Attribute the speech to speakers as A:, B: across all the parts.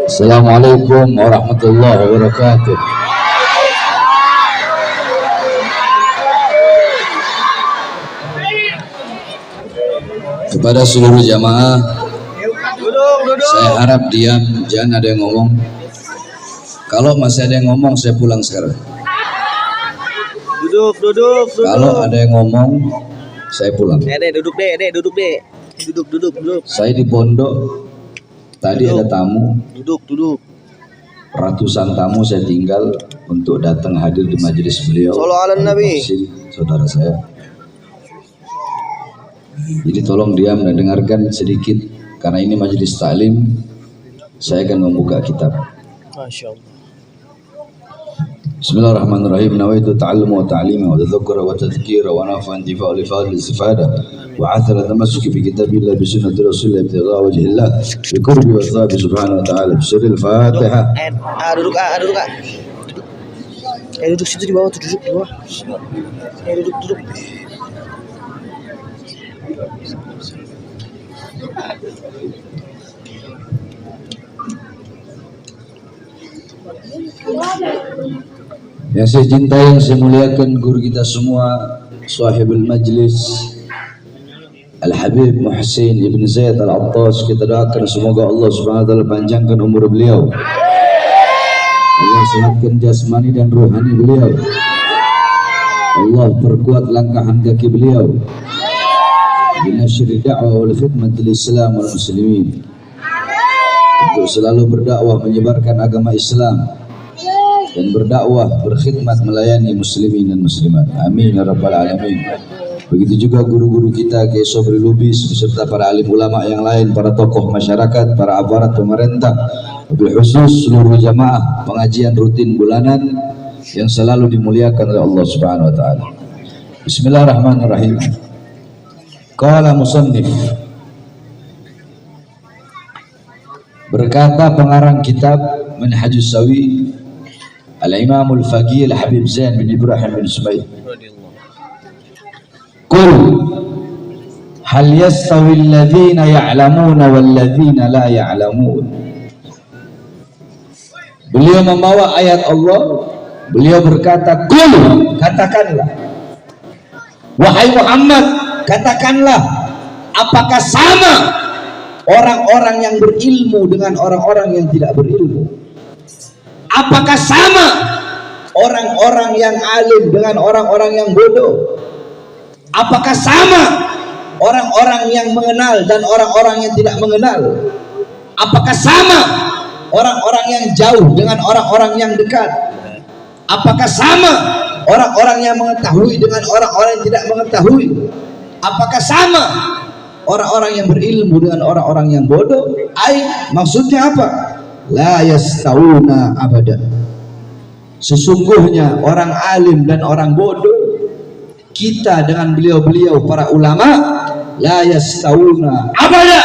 A: Assalamualaikum warahmatullahi wabarakatuh. Kepada seluruh jamaah, saya harap diam, jangan ada yang ngomong. Kalau masih ada yang ngomong, saya pulang sekarang.
B: Duduk.
A: Kalau ada yang ngomong, saya pulang.
B: Duduk deh. Duduk.
A: Saya di pondok, tadi ada tamu.
B: Duduk.
A: Ratusan tamu saya tinggal untuk datang hadir di majelis beliau.
B: Sallallahu alaihi Nabi.
A: Saudara saya. Jadi tolong diam dan dengarkan sedikit, karena ini majelis taklim. Saya akan membuka kitab.
B: Masya Allah.
A: Bismillahirrahmanirrahim. Nawaitu ta'alluma wa ta'lima wa tadhakkura wa tadhkira wa nafa intifa' li fa'il istifada wa athara tamassuki bi kitabillah bi sunnati rasulillah ibtigha wajhillah bi qurbi wa thabi subhanahu wa ta'ala bi sirril Fatihah.
B: Duduk. Duduk situ di bawah tuh, duduk di bawah. Duduk.
A: Yang saya cintai, yang saya muliakan, guru kita semua, sahibul majlis Al-Habib Muhsin Ibn Zaid Al-Attas, kita doakan semoga Allah Subhanahu wa taala panjangkan umur beliau, Allah sehatkan jasmani dan rohani beliau, Allah perkuat langkahan kaki beliau binasyri da'wah wal khidmat lil Islam wal muslimin, untuk selalu berdakwah menyebarkan agama Islam dan berdakwah, berkhidmat, melayani muslimin dan muslimat. Amin ya rabbal alamin. Begitu juga guru-guru kita, Kiai Sobri Lubis beserta para alim ulama yang lain, para tokoh masyarakat, para aparat pemerintah, wabil khusus seluruh jamaah pengajian rutin bulanan yang selalu dimuliakan oleh Allah Subhanahu wa taala. Bismillahirrahmanirrahim. Qala musannif, berkata pengarang kitab Manhajus Sawi Al-Imam Al-Faqih Al-Habib Zain bin Ibrahim bin Sumaid, qul hal yastawi alladhina ya'lamuna walladhina la ya'lamun. Beliau membawa ayat Allah, beliau berkata, qul, katakanlah wahai Muhammad, katakanlah, apakah sama orang-orang yang berilmu dengan orang-orang yang tidak berilmu? Apakah sama orang-orang yang alim dengan orang-orang yang bodoh? Apakah sama orang-orang yang mengenal dan orang-orang yang tidak mengenal? Apakah sama orang-orang yang jauh dengan orang-orang yang dekat? Apakah sama orang-orang yang mengetahui dengan orang-orang yang tidak mengetahui? Apakah sama orang-orang yang berilmu dengan orang-orang yang bodoh? Maksudnya apa? La yastawuna abada. Sesungguhnya orang alim dan orang bodoh, kita dengan beliau-beliau para ulama, la yastawuna abada,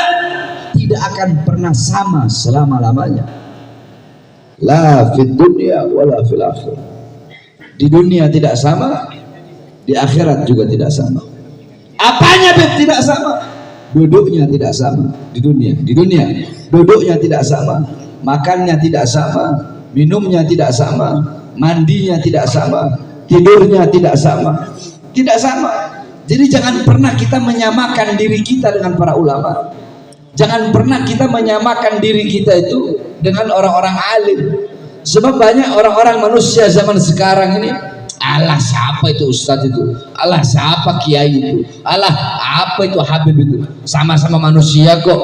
A: tidak akan pernah sama selama-lamanya. La fid dunya wala fil akhirah. Di dunia tidak sama, di akhirat juga tidak sama. Apanya tidak sama? Duduknya tidak sama di dunia. Di dunia duduknya tidak sama, makannya tidak sama, minumnya tidak sama, mandinya tidak sama, tidurnya tidak sama. Tidak sama. Jadi jangan pernah kita menyamakan diri kita dengan para ulama. Jangan pernah kita menyamakan diri kita itu dengan orang-orang alim. Sebab banyak orang-orang manusia zaman sekarang ini, alah siapa itu ustadz itu, alah siapa kiai itu, alah apa itu habib itu, sama-sama manusia kok,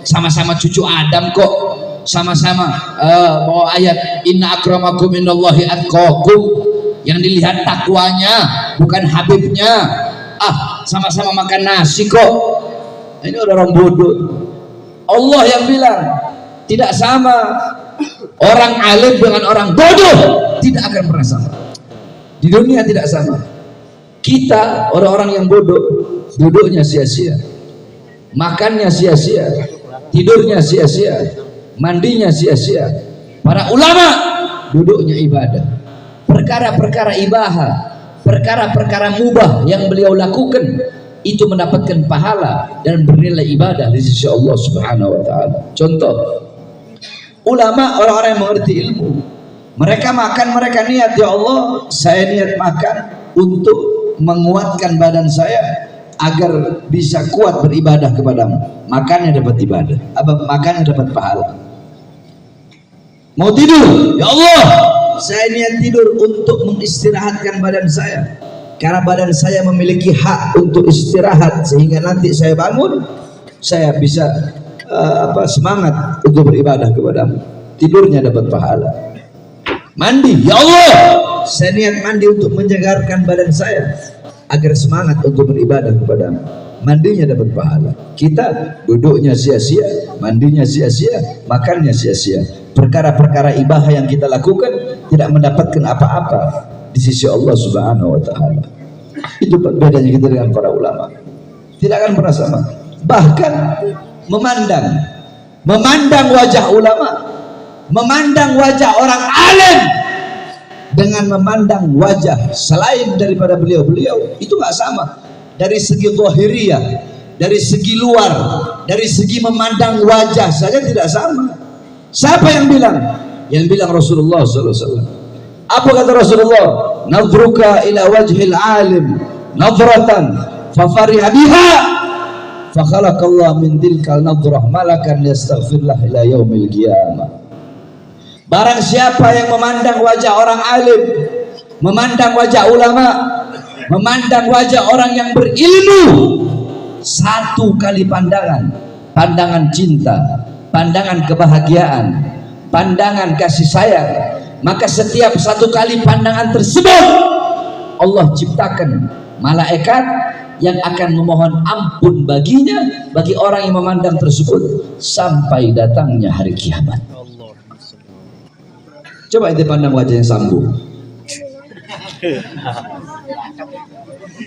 A: sama-sama cucu Adam kok, sama-sama bawa ayat inna akramakum indallahi atqakum, yang dilihat takwanya bukan habibnya. Sama-sama makan nasi kok. Ini orang bodoh. Allah yang bilang tidak sama orang alim dengan orang bodoh, tidak akan pernah sama. Di dunia tidak sama. Kita orang-orang yang bodoh, duduknya sia-sia, makannya sia-sia, tidurnya sia-sia, mandinya sia-sia. Para ulama duduknya ibadah. Perkara-perkara ibadah, perkara-perkara mubah yang beliau lakukan itu mendapatkan pahala dan bernilai ibadah di sisi Allah Subhanahu wa taala. Contoh, Ulama orang-orang yang mengerti ilmu. Mereka makan, mereka niat, ya Allah, saya niat makan untuk menguatkan badan saya agar bisa kuat beribadah kepadamu. Makannya dapat ibadah, makannya dapat pahala. Mau tidur, ya Allah, saya niat tidur untuk mengistirahatkan badan saya, karena badan saya memiliki hak untuk istirahat, sehingga nanti saya bangun, saya bisa semangat untuk beribadah kepadamu. Tidurnya dapat pahala. Mandi, ya Allah, saya niat mandi untuk menyegarkan badan saya agar semangat untuk beribadah kepadamu. Mandinya dapat pahala. Kita duduknya sia-sia, mandinya sia-sia, makannya sia-sia. Perkara-perkara ibadah yang kita lakukan tidak mendapatkan apa-apa di sisi Allah Subhanahu wa taala. Itu bedanya kita dengan para ulama. Tidak akan pernah sama. Bahkan memandang wajah ulama, memandang wajah orang alim dengan memandang wajah selain daripada beliau-beliau itu nggak sama. Dari segi zahiriyah, dari segi luar, dari segi memandang wajah saja tidak sama. Siapa yang bilang? Yang bilang Rasulullah SAW. Apa kata Rasulullah? Nadruka ila wajhil alim nadratan fafariha biha fakhalaqallahu min tilkal nadrah malakan yastaghfirullah ila yaumil qiyamah. Barang siapa yang memandang wajah orang alim, memandang wajah ulama, memandang wajah orang yang berilmu, satu kali pandangan, pandangan cinta, pandangan kebahagiaan, pandangan kasih sayang, maka setiap satu kali pandangan tersebut Allah ciptakan malaikat yang akan memohon ampun baginya, bagi orang yang memandang tersebut sampai datangnya hari kiamat. Coba itu pandang wajahnya Sambo,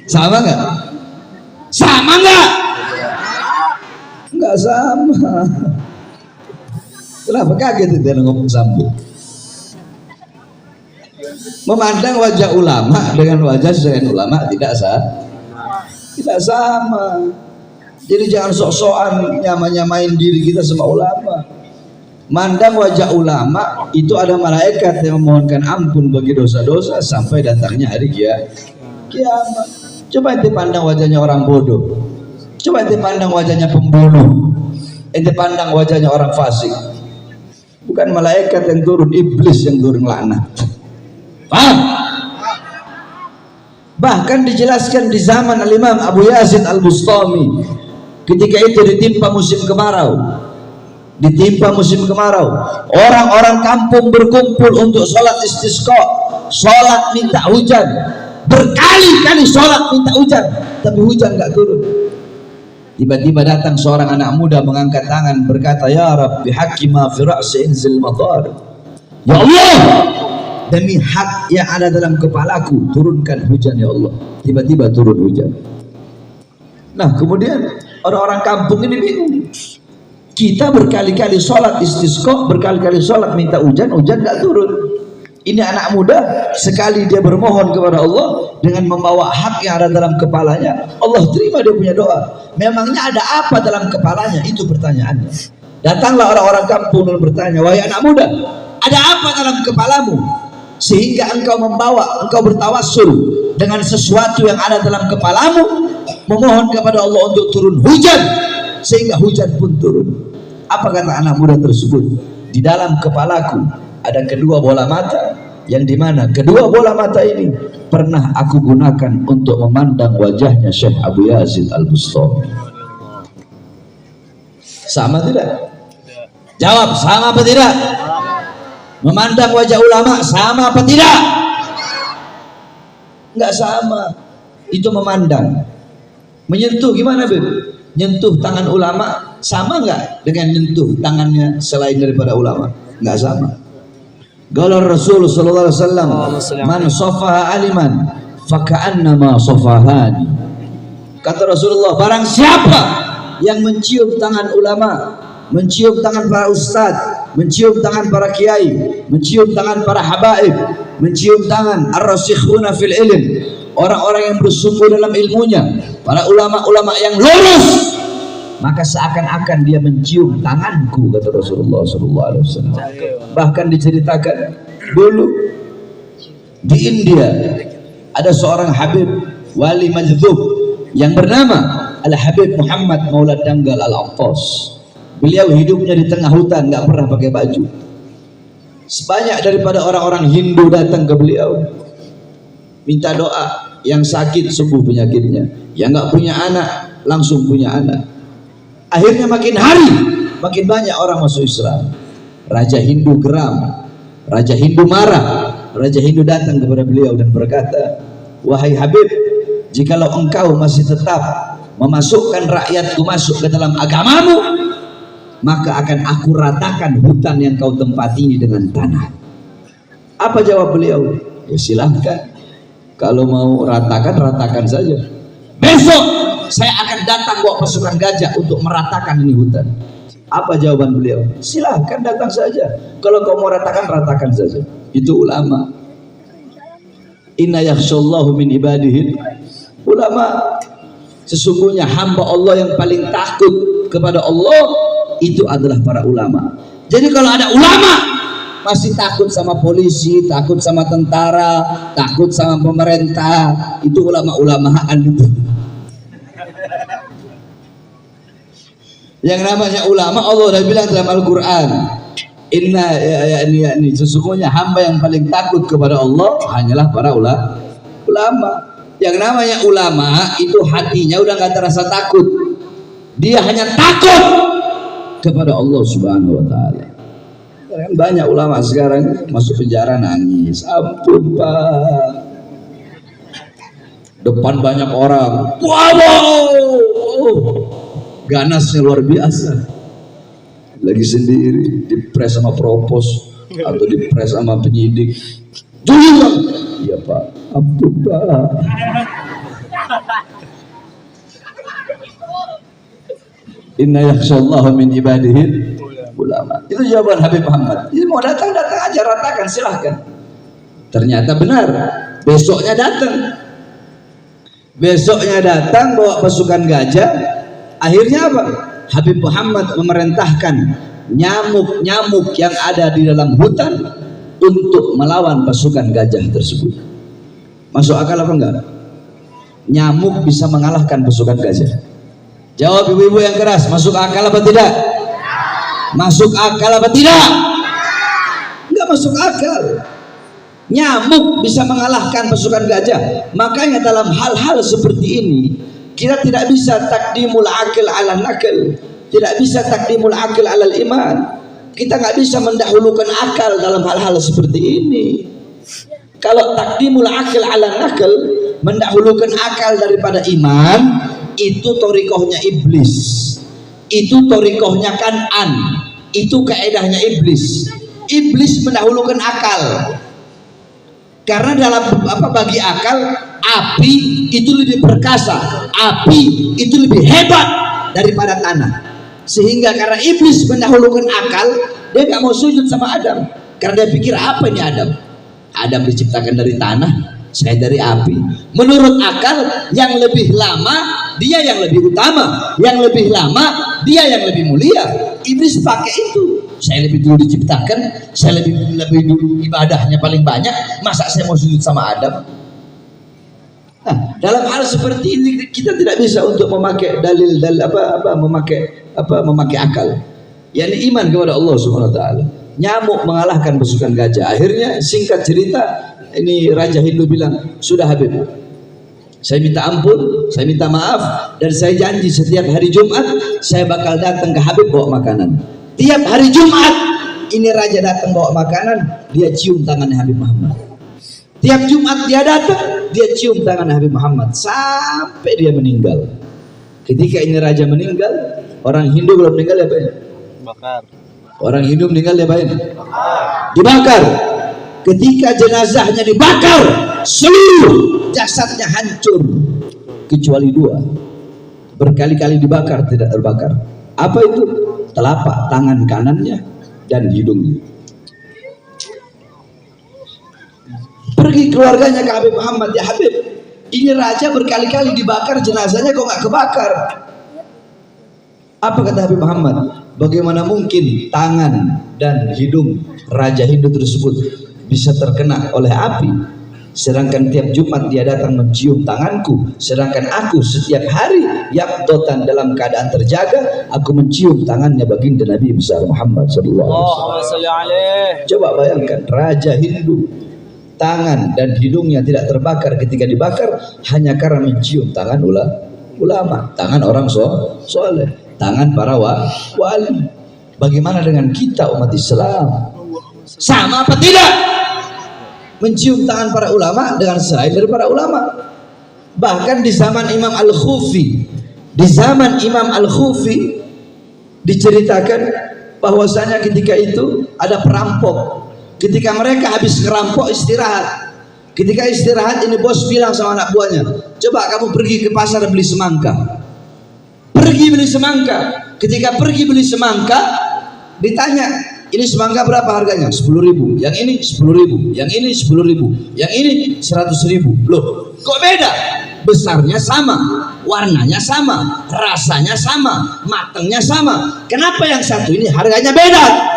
A: sama nggak? Sama nggak? Nggak sama. Kenapa kaget itu ngomong Sambo? Memandang wajah ulama dengan wajah selain ulama tidak sama. Jadi jangan sok-sokan nyamain diri kita sama ulama. Mandang wajah ulama itu ada malaikat yang memohonkan ampun bagi dosa-dosa sampai datangnya hari kiamat. Coba ente pandang wajahnya orang bodoh, coba ente pandang wajahnya pembunuh, ente pandang wajahnya orang fasik. Bukan malaikat yang turun, iblis yang turun laknat. Paham? Bahkan dijelaskan di zaman Al-Imam Abu Yazid Al-Bustami, ketika itu ditimpa musim kemarau. Orang-orang kampung berkumpul untuk sholat istisqa, sholat minta hujan, berkali-kali sholat minta hujan, tapi hujan nggak turun. Tiba-tiba datang seorang anak muda mengangkat tangan berkata, ya Rabb, bihaqqi ma fi ra'si inzil matar. Ya Allah, demi hak yang ada dalam kepalaku, turunkan hujan ya Allah. Tiba-tiba turun hujan. Nah kemudian orang-orang kampung ini bingung. Kita berkali-kali sholat istisqa, berkali-kali sholat minta hujan, hujan nggak turun. Ini anak muda, sekali dia bermohon kepada Allah dengan membawa hak yang ada dalam kepalanya, Allah terima dia punya doa. Memangnya ada apa dalam kepalanya? Itu pertanyaannya. Datanglah orang-orang kampung dan bertanya, wahai anak muda, ada apa dalam kepalamu sehingga engkau bertawassul dengan sesuatu yang ada dalam kepalamu, memohon kepada Allah untuk turun hujan, sehingga hujan pun turun. Apa kata anak muda tersebut? Di dalam kepalaku ada kedua bola mata, yang dimana kedua bola mata ini pernah aku gunakan untuk memandang wajahnya Syekh Abu Yazid Al-Bustami. Sama tidak? Jawab, sama apa tidak? Memandang wajah ulama sama apa tidak? Enggak sama. Itu memandang. Menyentuh gimana, Beb? Nyentuh tangan ulama sama nggak dengan nyentuh tangannya selain daripada ulama? Nggak sama. Qala Rasul sallallahu alaihi wasallam, man safaha aliman faka'annama safahani. Kata Rasulullah, barang siapa yang mencium tangan ulama, mencium tangan para ustaz, mencium tangan para kiai, mencium tangan para habaib, mencium tangan ar-rasikhuna fil ilm, orang-orang yang bersungguh dalam ilmunya, para ulama-ulama yang lurus, maka seakan-akan dia mencium tanganku, kata Rasulullah SAW. Bahkan diceritakan dulu di India ada seorang Habib wali majdzub yang bernama Al-Habib Muhammad Maula Danggal Al-Attas. Beliau hidupnya di tengah hutan, nggak pernah pakai baju. Sebanyak daripada orang-orang Hindu datang ke beliau minta doa, yang sakit sembuh penyakitnya, yang nggak punya anak langsung punya anak. Akhirnya makin hari makin banyak orang masuk Islam. Raja Hindu geram, Raja Hindu marah. Raja Hindu datang kepada beliau dan berkata, wahai Habib, jikalau engkau masih tetap memasukkan rakyatku masuk ke dalam agamamu, maka akan aku ratakan hutan yang kau tempati ini dengan tanah. Apa jawab beliau? Ya silahkan, kalau mau ratakan saja. Besok saya akan datang bawa pasukan gajah untuk meratakan ini hutan. Apa jawaban beliau? Silahkan datang saja, kalau kau mau ratakan saja. Itu ulama. Inna yakhshallahu min ibadihi ulama. Sesungguhnya hamba Allah yang paling takut kepada Allah itu adalah para ulama. Jadi kalau ada ulama masih takut sama polisi, takut sama tentara, takut sama pemerintah, itu ulama-ulamaan itu. Yang namanya ulama, Allah sudah bilang dalam Al-Quran, Inna ini sesungguhnya hamba yang paling takut kepada Allah hanyalah para ulama. Yang namanya ulama itu hatinya udah nggak terasa takut, dia hanya takut kepada Allah Subhanahu wa Ta'ala. Kan banyak ulama sekarang masuk penjara nangis, ampun Pak, depan banyak orang, wow, ganasnya luar biasa, lagi sendiri dipres sama propos atau dipres sama penyidik, jujur, iya Pak, ampun Pak. Inna yakhshallahu min ibadihi ulama. Itu jawaban Habib Muhammad. Jadi mau datang aja, ratakan, silahkan. Ternyata benar. Besoknya datang bawa pasukan gajah. Akhirnya apa? Habib Muhammad memerintahkan nyamuk-nyamuk yang ada di dalam hutan untuk melawan pasukan gajah tersebut. Masuk akal apa enggak? Nyamuk bisa mengalahkan pasukan gajah. Jawab ibu-ibu yang keras, masuk akal apa tidak? Masuk akal apa tidak? Enggak masuk akal. Nyamuk bisa mengalahkan pasukan gajah. Makanya dalam hal-hal seperti ini kita tidak bisa takdimul akil ala nakal, tidak bisa takdimul akil ala iman. Kita nggak bisa mendahulukan akal dalam hal-hal seperti ini. Kalau takdimul akil ala nakal, mendahulukan akal daripada iman, itu torikohnya iblis, itu torikohnya Kan'an, itu kaedahnya iblis. Iblis mendahulukan akal, karena dalam bagi akal, api itu lebih perkasa, api itu lebih hebat daripada tanah. Sehingga karena iblis mendahulukan akal, dia nggak mau sujud sama Adam, karena dia pikir apa ini Adam? Adam diciptakan dari tanah, saya dari api. Menurut akal, yang lebih lama dia yang lebih utama, yang lebih lama dia yang lebih mulia. Iblis pakai itu, saya lebih dulu diciptakan, saya lebih dulu ibadahnya paling banyak, masa saya mau sujud sama Adam? Nah, dalam hal seperti ini kita tidak bisa untuk memakai dalil memakai akal. Yani iman kepada Allah Subhanahu wa Ta'ala. Nyamuk mengalahkan pasukan gajah. Akhirnya singkat cerita, ini Raja Hindu bilang, sudah Habib, saya minta ampun, saya minta maaf, dan saya janji setiap hari Jumat saya bakal datang ke Habib bawa makanan. Tiap hari Jumat ini Raja datang bawa makanan, dia cium tangannya Habib Muhammad. Tiap Jumat dia datang, dia cium tangan Habib Muhammad sampai dia meninggal. Ketika ini Raja meninggal, orang Hindu belum meninggal ya Pak?
B: Bakar.
A: Orang Hindu meninggal ya Pak? Dibakar. Ketika jenazahnya dibakar, seluruh jasadnya hancur kecuali dua. Berkali-kali dibakar tidak terbakar. Apa itu? Telapak tangan kanannya dan hidungnya. Pergi keluarganya ke Habib Muhammad, ya Habib, ini Raja berkali-kali dibakar, jenazahnya kok nggak kebakar? Apa kata Habib Muhammad? Bagaimana mungkin tangan dan hidung Raja Hindu tersebut bisa terkena oleh api, sedangkan tiap Jumat dia datang mencium tanganku, sedangkan aku setiap hari yaqdotan dalam keadaan terjaga aku mencium tangannya baginda Nabi besar Muhammad sallallahu alaihi wasallam. Coba bayangkan, Raja Hindu tangan dan hidungnya tidak terbakar ketika dibakar hanya karena mencium tangan ulama, tangan orang soleh, tangan para wali. Bagaimana dengan kita umat Islam? Sama apa tidak? Mencium tangan para ulama dengan selain dari para ulama. Bahkan di zaman Imam Al-Khufi, diceritakan bahwasanya ketika itu ada perampok. Ketika mereka habis ngerampok istirahat. Ketika istirahat ini bos bilang sama anak buahnya, coba kamu pergi ke pasar beli semangka. Pergi beli semangka. Ketika pergi beli semangka, ditanya, ini semangka berapa harganya? 10.000. Yang ini 10.000. Yang ini 10.000. Yang ini 100.000. Loh, kok beda? Besarnya sama, warnanya sama, rasanya sama, matangnya sama. Kenapa yang satu ini harganya beda?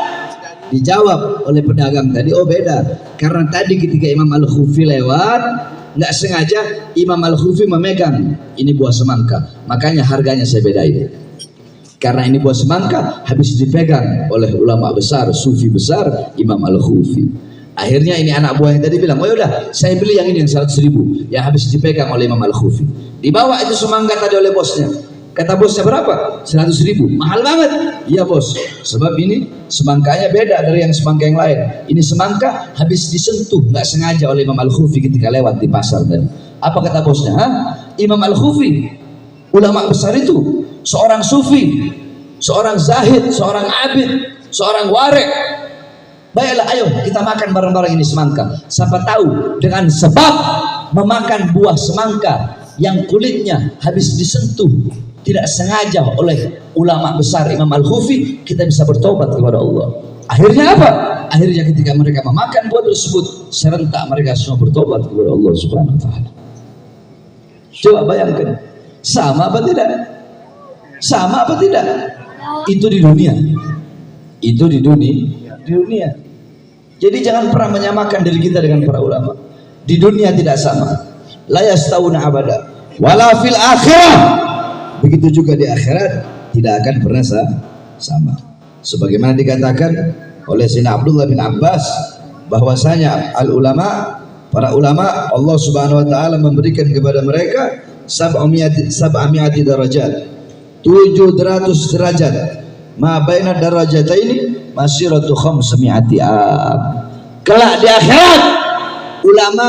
A: Dijawab oleh pedagang tadi, oh beda. Karena tadi ketika Imam Al-Khufi lewat, nggak sengaja Imam Al-Khufi memegang ini buah semangka, makanya harganya saya bedain. Karena ini buah semangka habis dipegang oleh ulama besar, sufi besar Imam Al-Khufi. Akhirnya ini anak buah yang tadi bilang, oh yaudah saya beli yang ini yang 100.000 yang habis dipegang oleh Imam Al-Khufi. Dibawa itu semangka tadi oleh bosnya. Kata bosnya berapa? 100.000. Mahal banget. Iya bos, sebab ini semangkanya beda dari yang semangka yang lain. Ini semangka habis disentuh nggak sengaja oleh Imam Al-Khufi ketika lewat di pasar tadi. Apa kata bosnya? Imam Al-Khufi, ulama besar itu, seorang sufi, seorang zahid, seorang abid, seorang warek. Baiklah, ayo kita makan bareng-bareng ini semangka. Siapa tahu dengan sebab memakan buah semangka yang kulitnya habis disentuh tidak sengaja oleh ulama besar Imam Al-Khufi, kita bisa bertobat kepada Allah. Akhirnya apa? Akhirnya ketika mereka memakan buah tersebut, serentak mereka semua bertobat kepada Allah Subhanahu wa taala. Coba bayangkan, sama apa tidak? Sama apa tidak? Itu di dunia. Itu di dunia. Jadi jangan pernah menyamakan diri kita dengan para ulama. Di dunia tidak sama. La yastawuna abada. Wala fil akhirah. Begitu juga di akhirat tidak akan pernah sama. Sebagaimana dikatakan oleh Sayyidina Abdullah bin Abbas bahwasanya para ulama Allah Subhanahu wa taala memberikan kepada mereka 700 derajat. 700 derajat. Ma baina darajataini masiratu 500 am. Kelak di akhirat ulama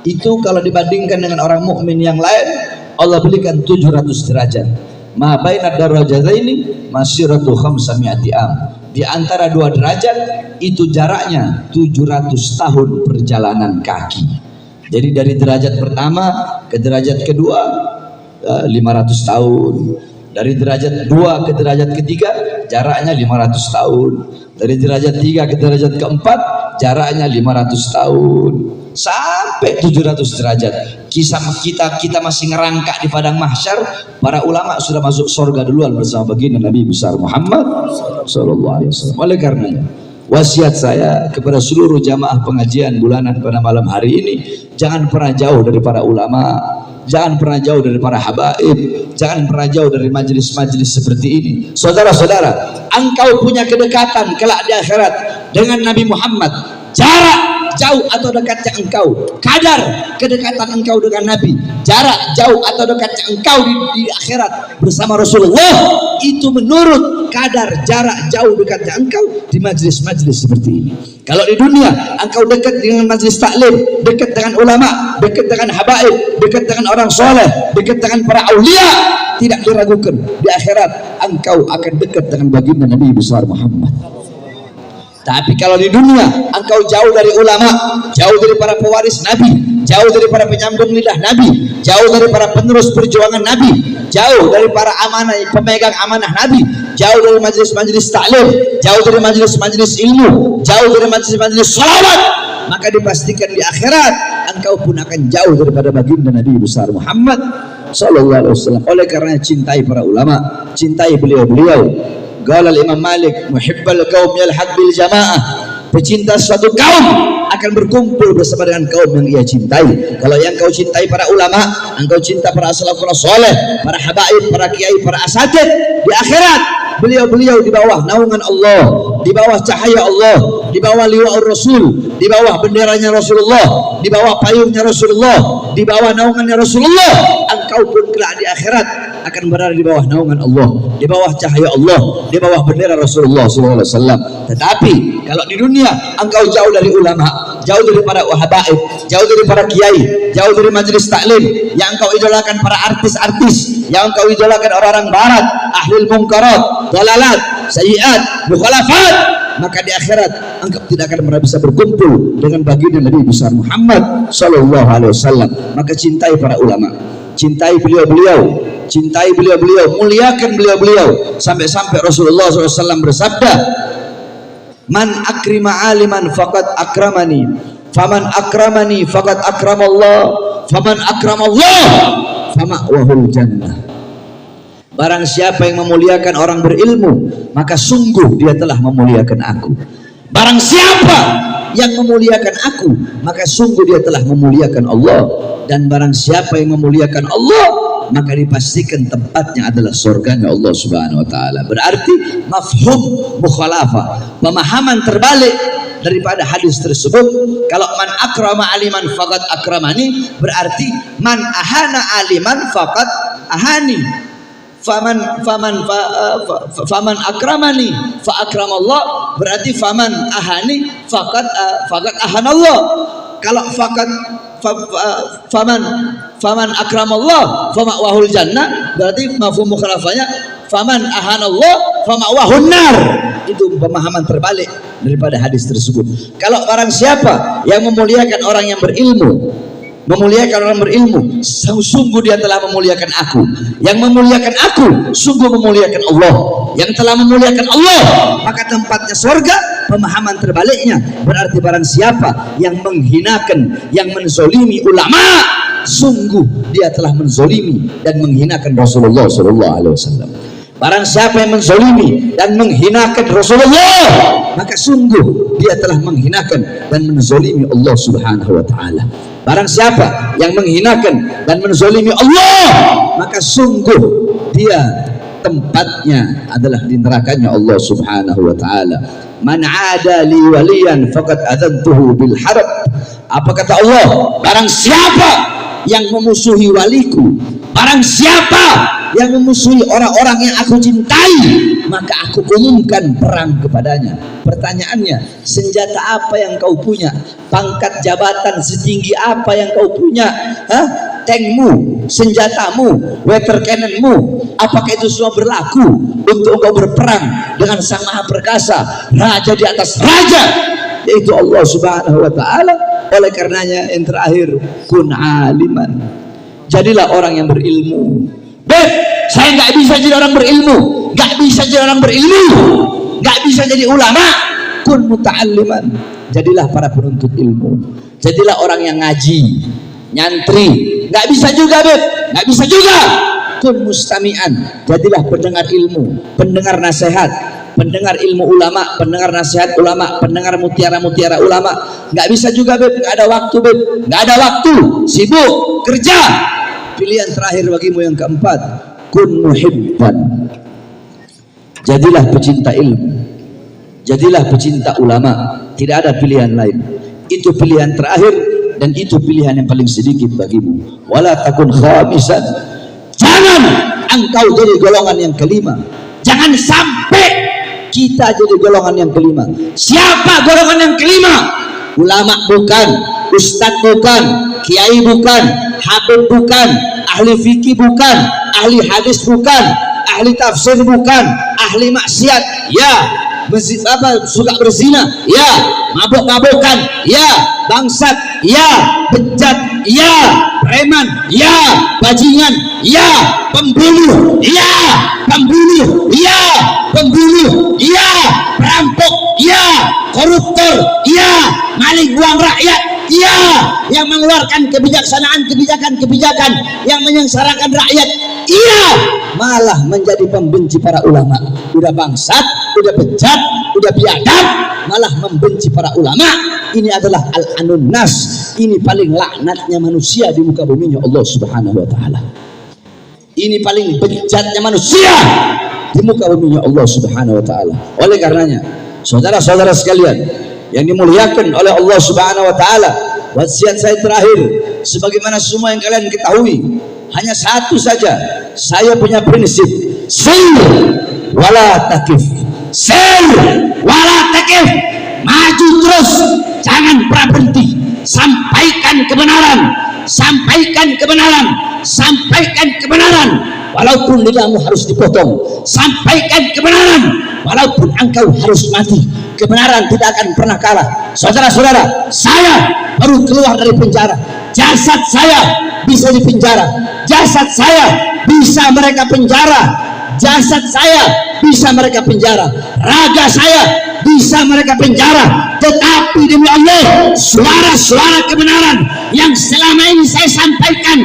A: itu kalau dibandingkan dengan orang mukmin yang lain Allah berikan 700 derajat. Ma baina darajataini masiratu 500 am. Di antara dua derajat itu jaraknya 700 tahun perjalanan kaki. Jadi dari derajat pertama ke derajat kedua 500 tahun. Dari derajat 2 ke derajat ketiga jaraknya 500 tahun. Dari derajat 3 ke derajat keempat jaraknya 500 tahun. Sampai 700 derajat. Kisah kita masih ngerangkak di padang mahsyar, para ulama sudah masuk surga duluan bersama baginda Nabi besar Muhammad sallallahu alaihi wasallam. Oleh karenanya, wasiat saya kepada seluruh jamaah pengajian bulanan pada malam hari ini, jangan pernah jauh dari para ulama, jangan pernah jauh dari para habaib, jangan pernah jauh dari majelis-majelis seperti ini. Saudara-saudara, engkau punya kedekatan kelak di akhirat dengan Nabi Muhammad. Jarak jauh atau dekatnya engkau, kadar kedekatan engkau dengan Nabi, jarak jauh atau dekatnya engkau di akhirat bersama Rasulullah, itu menurut kadar jarak jauh dekatnya engkau di majelis-majelis seperti ini. Kalau di dunia engkau dekat dengan majelis taklim, dekat dengan ulama, dekat dengan habaib, dekat dengan orang soleh, dekat dengan para aulia, tidak diragukan di akhirat engkau akan dekat dengan baginda Nabi besar Muhammad. Tapi kalau di dunia engkau jauh dari ulama, jauh dari para pewaris Nabi, jauh dari para penyambung lidah Nabi, jauh dari para penerus perjuangan Nabi, jauh dari para pemegang amanah Nabi, jauh dari majelis-majelis taklim, jauh dari majelis-majelis ilmu, jauh dari majelis-majelis sholawat, maka dipastikan di akhirat engkau pun akan jauh daripada baginda Nabi besar Muhammad sallallahu alaihi wasallam. Oleh karena cintai para ulama, cintai beliau-beliau. Qala Imam Malik, muhibbal qaum yalhaq bil jamaah. Pecinta suatu kaum akan berkumpul bersama dengan kaum yang ia cintai. Kalau yang kau cintai para ulama, engkau cinta para salafus saleh, para habaib, para kiai, para asatid, di akhirat beliau-beliau di bawah naungan Allah, di bawah cahaya Allah, di bawah liwa'ur Rasul, di bawah benderanya Rasulullah, di bawah payungnya Rasulullah, di bawah naungannya Rasulullah. Engkau pun kelak di akhirat akan berada di bawah naungan Allah, di bawah cahaya Allah, di bawah bendera Rasulullah SAW. Tetapi kalau di dunia engkau jauh dari ulama, jauh dari para habaib, jauh dari para kiai, jauh dari majelis taklim, yang engkau idolakan para artis-artis, yang engkau idolakan orang-orang barat, ahlul munkarat, dalalat, sayyiat, mukhalafat, maka di akhirat engkau tidak akan pernah bisa berkumpul dengan baginda Nabi besar Muhammad sallallahu alaihi wasallam. Maka cintai para ulama, cintai beliau-beliau, cintai beliau-beliau, muliakan beliau-beliau, sampai-sampai Rasulullah SAW bersabda, man akrima aliman faqad akramani, faman akramani faqad akramallah, faman akramallah fama'wahul jannah. Barang siapa yang memuliakan orang berilmu, maka sungguh dia telah memuliakan aku. Barang siapa yang memuliakan aku, maka sungguh dia telah memuliakan Allah. Dan barang siapa yang memuliakan Allah, maka dipastikan tempatnya adalah surganya Allah Subhanahu wa taala. Berarti mafhum mukhalafah, pemahaman terbalik daripada hadis tersebut. Kalau man akrama aliman faqad akramani, berarti man ahana aliman faqad ahani. Faman akramani fa akramallah, berarti faman ahani faqad ahanallah. Kalau faman akramallah fama'wahul jannah, berarti mafhum mukhalafahnya faman ahanallah fama'wahun nar. Itu pemahaman terbalik daripada hadis tersebut. Kalau barang siapa yang memuliakan orang yang berilmu, memuliakan orang berilmu, sungguh dia telah memuliakan aku. Yang memuliakan aku sungguh memuliakan Allah. Yang telah memuliakan Allah, maka tempatnya surga. Pemahaman terbaliknya berarti barang siapa yang menghinakan, yang menzolimi ulama, sungguh dia telah menzolimi dan menghinakan Rasulullah SAW. Barang siapa yang menzolimi dan menghinakan Rasulullah, maka sungguh dia telah menghinakan dan menzolimi Allah Subhanahu wa taala. Barang siapa yang menghinakan dan menzolimi Allah, maka sungguh dia tempatnya adalah di nerakanya Allah Subhanahu wa taala. Man 'ada li waliyan faqad adantuhu bil harb. Apa kata Allah? Barang siapa yang memusuhi waliku, barang siapa yang memusuhi orang-orang yang aku cintai, maka aku umumkan perang kepadanya. Pertanyaannya, senjata apa yang kau punya? Pangkat jabatan setinggi apa yang kau punya? Tankmu, senjatamu, water cannonmu, apakah itu semua berlaku untuk engkau berperang dengan Sang Maha Perkasa, Raja di atas raja, yaitu Allah Subhanahu wa taala? Oleh karenanya yang terakhir, kun aliman, jadilah orang yang berilmu. Beb, saya nggak bisa jadi orang berilmu, nggak bisa jadi orang berilmu, nggak bisa jadi ulama. Kun muta'alliman, jadilah para penuntut ilmu, jadilah orang yang ngaji, nyantri. Nggak bisa juga, Beb, nggak bisa juga. Kun mustami'an, jadilah pendengar ilmu, pendengar nasihat, pendengar ilmu ulama, pendengar nasihat ulama, pendengar mutiara-mutiara ulama. Nggak bisa juga, Beb, nggak ada waktu, Beb, nggak ada waktu, sibuk kerja. Pilihan terakhir bagimu yang keempat, kun muhibban, jadilah pecinta ilmu, jadilah pecinta ulama. Tidak ada pilihan lain. Itu pilihan terakhir dan itu pilihan yang paling sedikit bagimu. Wala takun khamisan, jangan engkau jadi golongan yang kelima. Jangan sampai kita jadi golongan yang kelima. Siapa golongan yang kelima? Ulama bukan, ustadz bukan, kiai bukan, habib bukan, ahli fikih bukan, ahli hadis bukan, ahli tafsir bukan, ahli maksiat, ya, suka berzina, ya, mabuk-mabukan, ya, bangsat, ya, bejat, ya, preman, ya, bajingan, ya, pembunuh, ya, pembunuh, ya, pembunuh, ya, perampok, ya, koruptor, iya. Maling uang rakyat, iya. Yang mengeluarkan kebijakan yang menyengsarakan rakyat, iya. Malah menjadi pembenci para ulama. Udah bangsat, udah bejat, udah biadab, malah membenci para ulama. Ini adalah al-anun nas. Ini paling laknatnya manusia di muka buminya Allah Subhanahu wa taala. Ini paling bejatnya manusia di muka buminya Allah Subhanahu wa taala. Oleh karenanya, saudara-saudara sekalian yang dimuliakan oleh Allah Subhanahu wa taala, wasiat saya terakhir, sebagaimana semua yang kalian ketahui, hanya satu saja. Saya punya prinsip, sir wala takif. Sir wala takif. Maju terus, jangan pernah berhenti. Sampaikan kebenaran, sampaikan kebenaran, sampaikan kebenaran. Walaupun lidahmu harus dipotong, sampaikan kebenaran. Walaupun engkau harus mati, kebenaran tidak akan pernah kalah. Saudara-saudara, saya baru keluar dari penjara. Jasad saya bisa dipenjara, jasad saya bisa mereka penjara, jasad saya bisa mereka penjara, raga saya bisa mereka penjara. Tetapi demi Allah, suara-suara kebenaran yang selama ini saya sampaikan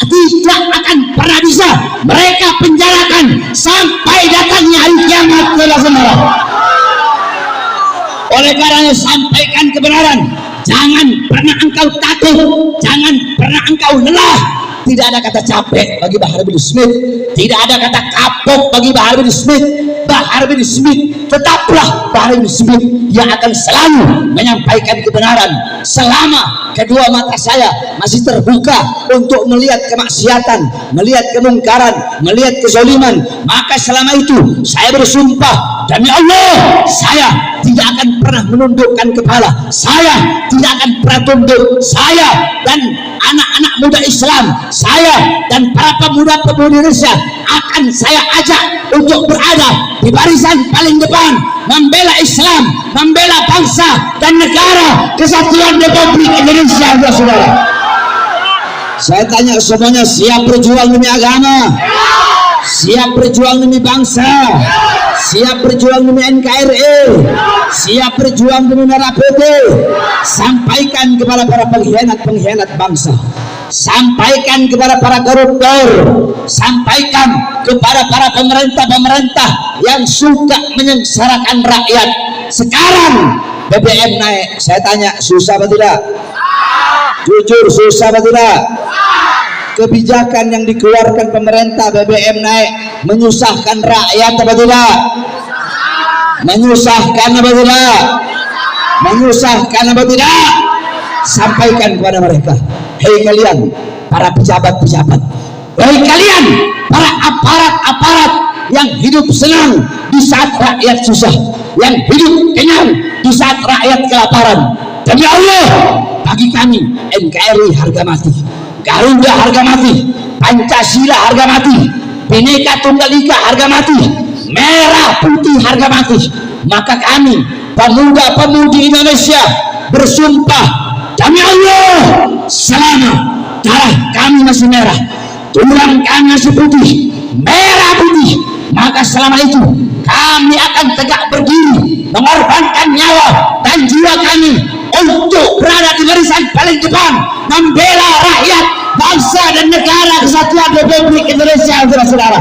A: tidak akan pernah bisa mereka penjarakan sampai datangnya hari kiamat. Saudara-saudara, oleh karena sampaikan kebenaran, jangan pernah engkau takut, jangan pernah engkau lelah. Tidak ada kata capek bagi Bahar bin Smith, tidak ada kata kapok bagi Bahar bin Smith. Bahar bin Smith tetaplah Bahar bin Smith yang akan selalu menyampaikan kebenaran selama kedua mata saya masih terbuka untuk melihat kemaksiatan, melihat kemungkaran, melihat kezaliman. Maka selama itu saya bersumpah demi Allah, saya tidak akan pernah menundukkan kepala, saya tidak akan pernah tunduk. Saya dan anak-anak muda Islam, saya dan para pemuda-pemudi Indonesia akan saya ajak untuk berada di barisan paling depan, membela Islam, membela bangsa dan negara kesatuan Republik Indonesia. Saudara, saya tanya semuanya, siap berjuang demi agama, siap berjuang demi bangsa, siap berjuang demi NKRI, siap berjuang demi Merah Putih. Sampaikan kepada para pengkhianat bangsa, sampaikan kepada para koruptor, sampaikan kepada para pemerintah yang suka menyengsarakan rakyat. Sekarang BBM naik, saya tanya, susah apa tidak? Jujur, susah apa tidak? Kebijakan yang dikeluarkan pemerintah BBM naik menyusahkan rakyat apa tidak? Menyusahkan apa tidak? Menyusahkan apa tidak? Sampaikan kepada mereka, hei kalian para pejabat-pejabat, hei kalian para aparat-aparat yang hidup senang di saat rakyat susah, yang hidup kenyang di saat rakyat kelaparan. Demi Allah, bagi kami NKRI harga mati, Garuda harga mati, Pancasila harga mati, Bhinneka Tunggal Ika harga mati, Merah Putih harga mati. Maka kami pemuda-pemudi Indonesia bersumpah demi Allah, selama darah kami masih merah, tulang kami masih putih, merah putih, maka selama itu kami akan tegak berdiri, mengorbankan nyawa dan jiwa kami untuk berada di barisan paling depan, membela rakyat, bangsa dan negara kesatuan Republik Indonesia. Saudara-saudara,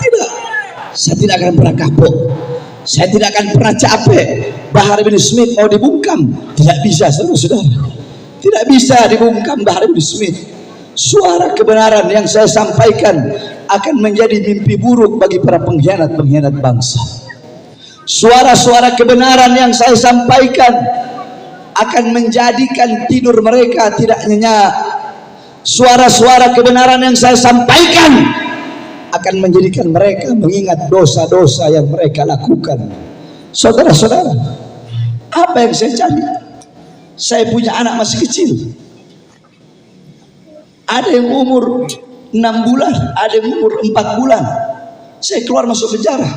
A: tidak, saya tidak akan pernah kapok, saya tidak akan pernah capek. Bahar bin Smith mau dibungkam, tidak bisa. Saudara-saudara, tidak bisa dibungkam Bahar bin Smith. Suara kebenaran yang saya sampaikan akan menjadi mimpi buruk bagi para pengkhianat bangsa. Suara-suara kebenaran yang saya sampaikan akan menjadikan tidur mereka tidak nyenyak. Suara-suara kebenaran yang saya sampaikan akan menjadikan mereka mengingat dosa-dosa yang mereka lakukan. Saudara-saudara, apa yang saya cari? Saya punya anak masih kecil, ada yang umur 6 bulan, ada yang umur 4 bulan. Saya keluar masuk penjara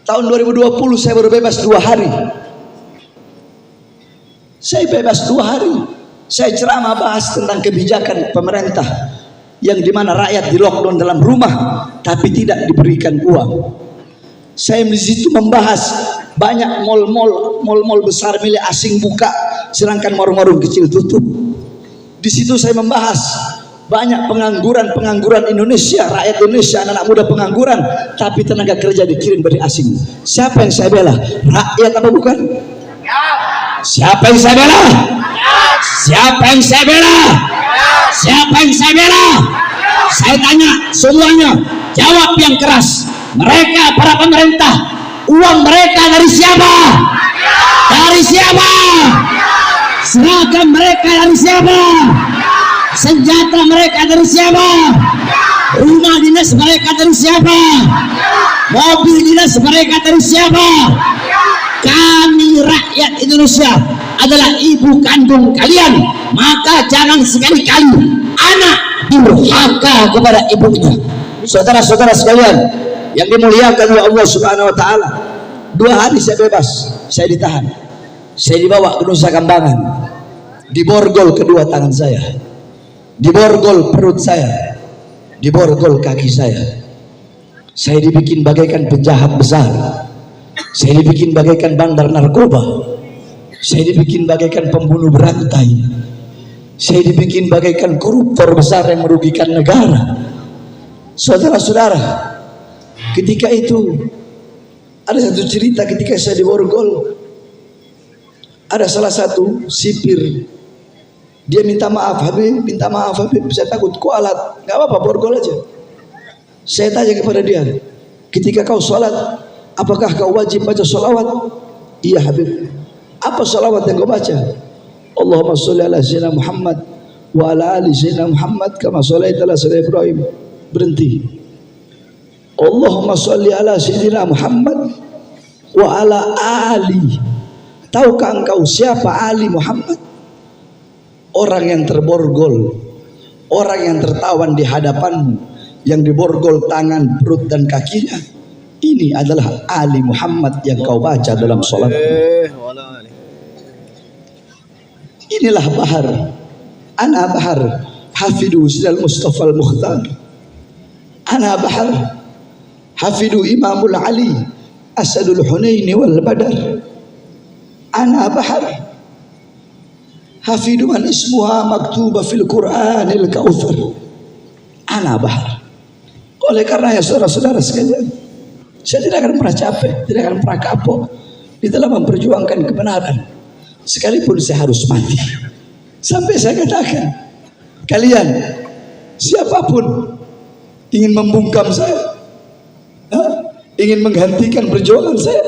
A: tahun 2020. Saya baru bebas 2 hari. Saya bebas 2 hari. Saya ceramah bahas tentang kebijakan pemerintah yang dimana rakyat di lockdown dalam rumah tapi tidak diberikan uang. Saya di situ membahas Banyak mall-mall besar milik asing buka, sedangkan warung-warung kecil tutup. Di situ saya membahas banyak pengangguran Indonesia, rakyat Indonesia, anak-anak muda pengangguran, tapi tenaga kerja dikirim dari asing. Siapa yang saya bela? Rakyat apa bukan? Siapa yang saya bela? Siapa yang saya bela? Siapa yang saya bela? Saya tanya semuanya, jawab yang keras. Mereka para pemerintah, uang mereka dari siapa? Dari siapa? Seragam mereka dari siapa? Senjata mereka dari siapa? Rumah dinas mereka dari siapa? Mobil dinas mereka dari siapa? Kami rakyat Indonesia adalah ibu kandung kalian, maka jangan sekali-kali anak durhaka kepada ibunya. Saudara-saudara sekalian yang dimuliakan oleh Allah Subhanahu wa taala, 2 hari saya bebas, saya ditahan. Saya dibawa ke Nusa Kambangan, diborgol kedua tangan saya, diborgol perut saya, diborgol kaki saya. Saya dibikin bagaikan penjahat besar, saya dibikin bagaikan bandar narkoba, saya dibikin bagaikan pembunuh berantai, saya dibikin bagaikan koruptor besar yang merugikan negara. Saudara-saudara, ketika itu ada satu cerita. Ketika saya diborgol, ada salah satu sipir, dia minta maaf, Habib, minta maaf Habib, saya takut kualat. Gak apa-apa, borgol aja. Saya tanya kepada dia, ketika kau sholat, apakah kau wajib baca sholawat? Iya Habib. Apa sholawat yang kau baca? Allahumma sholli ala sayyidina Muhammad wa ala ali sayyidina Muhammad kama sholaita ala sayyidina Ibrahim. Berhenti. Allahumma sholli ala sayyidina Muhammad wa ala ali. Tahukah engkau siapa Ali Muhammad? Orang yang terborgol, orang yang tertawan di hadapanmu, yang diborgol tangan, perut dan kakinya. Ini adalah Ali Muhammad yang kau baca dalam sholat. Inilah bahar, ana bahar hafidu sidal Mustafa al-Mukhtar, ana bahar hafidu Imamul Ali Asadul Hunaini wal Badar, ana bahar hafidu man ismuha maktuba fil Qur'anil Kautsar, ana bahar. Oleh karena ya saudara-saudara sekalian, saya tidak akan pernah capek, tidak akan pernah kapok di dalam memperjuangkan kebenaran, sekalipun saya harus mati. Sampai saya katakan, kalian siapapun ingin membungkam saya, ingin menggantikan perjuangan saya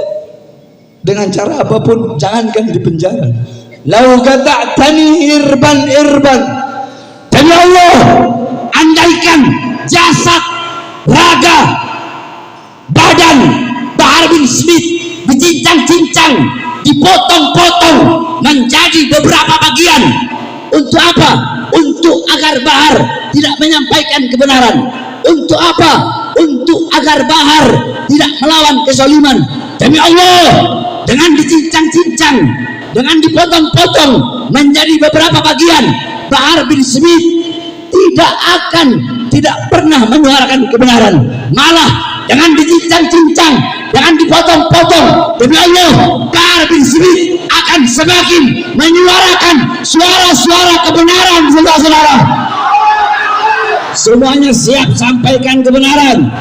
A: dengan cara apapun, jangankan di penjara. Lau qata'tani irban, demi Allah, andaikan jasad, raga, badan Bahar bin Smith dicincang-cincang, dipotong-potong menjadi beberapa bagian. Untuk apa? Untuk agar Bahar tidak menyampaikan kebenaran. Untuk apa? Untuk agar Bahar tidak melawan kezaliman. Demi Allah, dengan dicincang-cincang, dengan dipotong-potong menjadi beberapa bagian, Bahar bin Smith tidak pernah menyuarakan kebenaran. Malah dengan dicincang-cincang, dengan dipotong-potong, demi Allah, Bahar bin Smith akan semakin menyuarakan suara-suara kebenaran. Saudara-saudara, semuanya siap sampaikan kebenaran,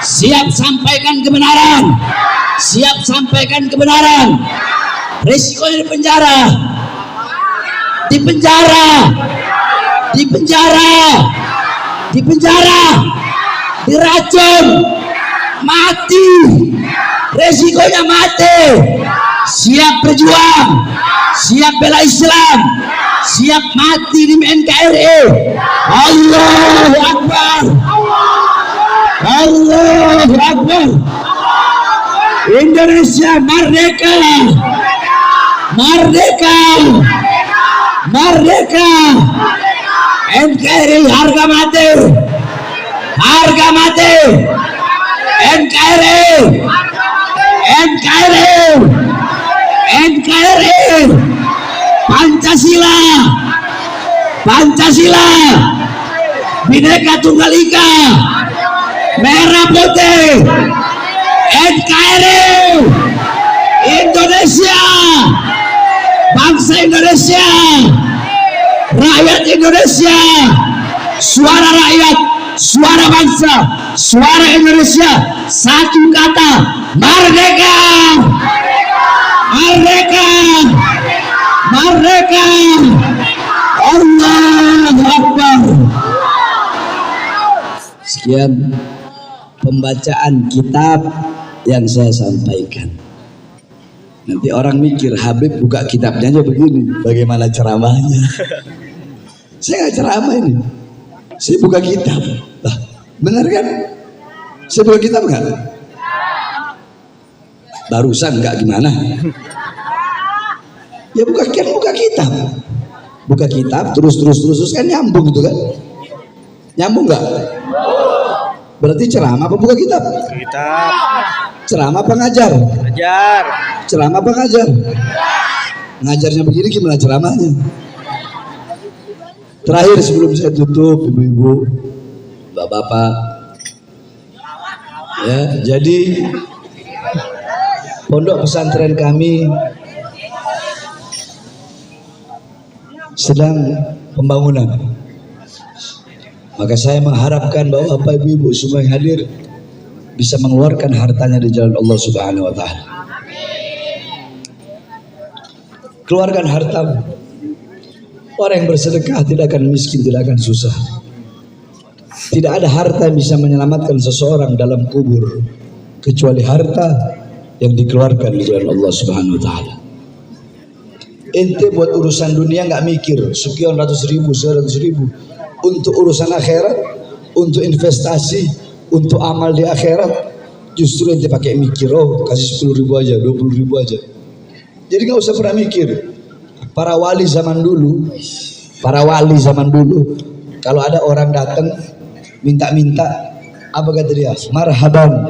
A: siap sampaikan kebenaran, siap sampaikan kebenaran. Risikonya di penjara, di penjara, di penjara, di penjara, diracun, mati. Resikonya mati. Siap berjuang, siap bela Islam, siap mati di NKRI. Allahu Akbar, Allahu Akbar. Indonesia merdeka, merdeka, merdeka. NKRI harga mati, harga mati. NKRI, NKRI, NKRI. Pancasila, Pancasila, Bhinneka Tunggal Ika, merah putih. NKRI, Indonesia, rakyat Indonesia, suara rakyat, suara bangsa, suara Indonesia, satu kata, merdeka, merdeka, merdeka, Allahu Akbar. Sekian pembacaan kitab yang saya sampaikan. Nanti orang mikir Habib buka kitabnya aja begini, bagaimana ceramahnya? Saya nggak ceramah ini, saya buka kitab. Lah, benar kan? Saya buka kitab nggak? Barusan nggak gimana? Ya buka kitab, buka kitab terus kan nyambung gitu kan? Nyambung nggak? Berarti ceramah apa buka kitab?
B: Kitab.
A: Ceramah apa ngajar?
B: Ajar.
A: Ceramah apa ngajar? Ngajarnya begini gimana ceramahnya? Terakhir sebelum saya tutup, ibu-ibu, bapak-bapak, ya, jadi pondok pesantren kami sedang pembangunan. Maka saya mengharapkan bahwa Bapak Ibu semua yang hadir bisa mengeluarkan hartanya di jalan Allah Subhanahu wa taala. Keluarkan hartamu. Orang yang bersedekah tidak akan miskin, tidak akan susah. Tidak ada harta yang bisa menyelamatkan seseorang dalam kubur kecuali harta yang dikeluarkan di jalan Allah Subhanahu wa taala. Ente buat urusan dunia nggak mikir sekian ratus ribu, seratus ribu. Untuk urusan akhirat, untuk investasi, untuk amal di akhirat, justru ente pakai mikir, oh kasih 10 ribu aja, 20 ribu aja. Jadi nggak usah pernah mikir. Para wali zaman dulu, kalau ada orang datang minta-minta, apa kata dia? Marhaban,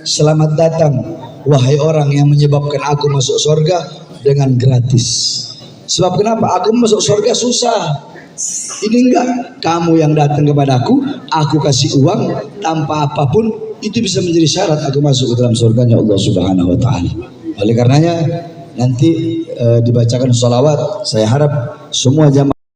A: selamat datang, wahai orang yang menyebabkan aku masuk surga dengan gratis. Sebab kenapa? Aku masuk surga susah. Ini enggak, kamu yang datang kepadaku, aku kasih uang tanpa apapun, itu bisa menjadi syarat aku masuk ke dalam surganya Allah Subhanahu wa taala. Oleh karenanya nanti dibacakan sholawat. Saya harap semua jamaah